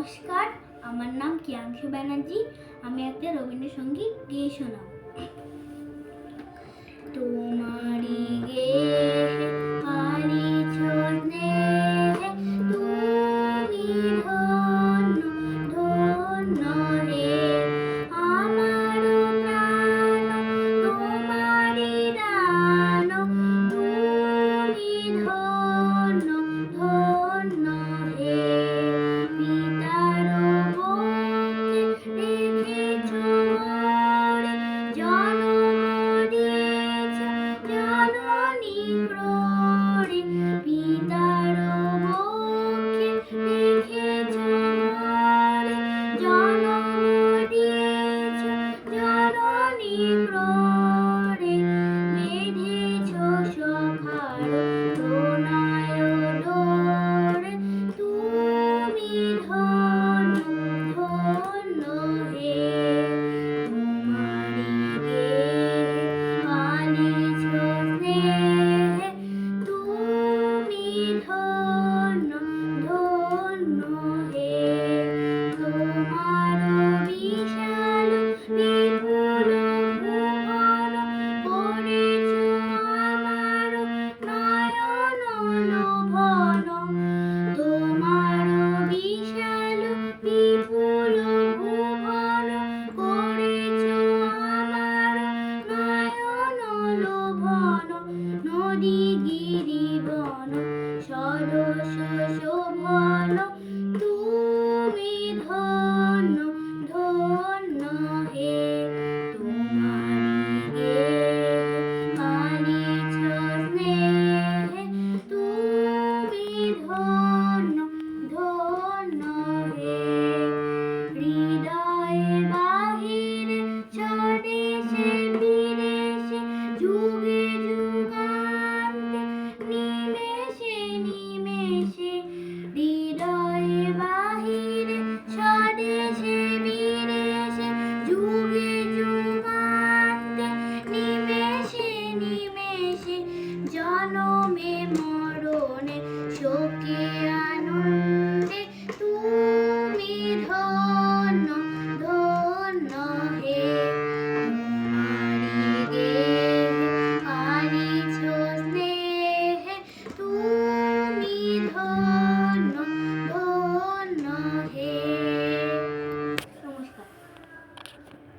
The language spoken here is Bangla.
নমস্কার, আমার নাম কিয়াংশু ব্যানার্জি। আমি একটা রবীন্দ্রসঙ্গীত গেয়ে শোনাব। তোমারি গেয়ে হারিয়েছ স্নেহে, তুমি ধন্য ধন্য হে। আমার প্রাণ তোমারি দান, তুমি ধন্য ধন্য হে। পিতার বুকে রেখেছ মোরে, জনম দিয়েছ জননী ক্রোড়ে। পিতার বুকে রেখেছ মোরে, জনম দিয়েছ জননী ক্রোড়ে। বেঁধেছ সখার প্রণয় ডোরে, তুমি ধন্য ধন্য হে। তোমারি গেয়ে হারিয়েছ স্নেহে, তুমি ধন্য ধন্য হে। তোমার বিশাল বিপুল ভুবন করেছ আমার নয়ন লোভন। তোমার বিশাল বিপুল ভুবন করেছ আমার নয়ন লোভন। নদী গিরি বন সরস শোভন,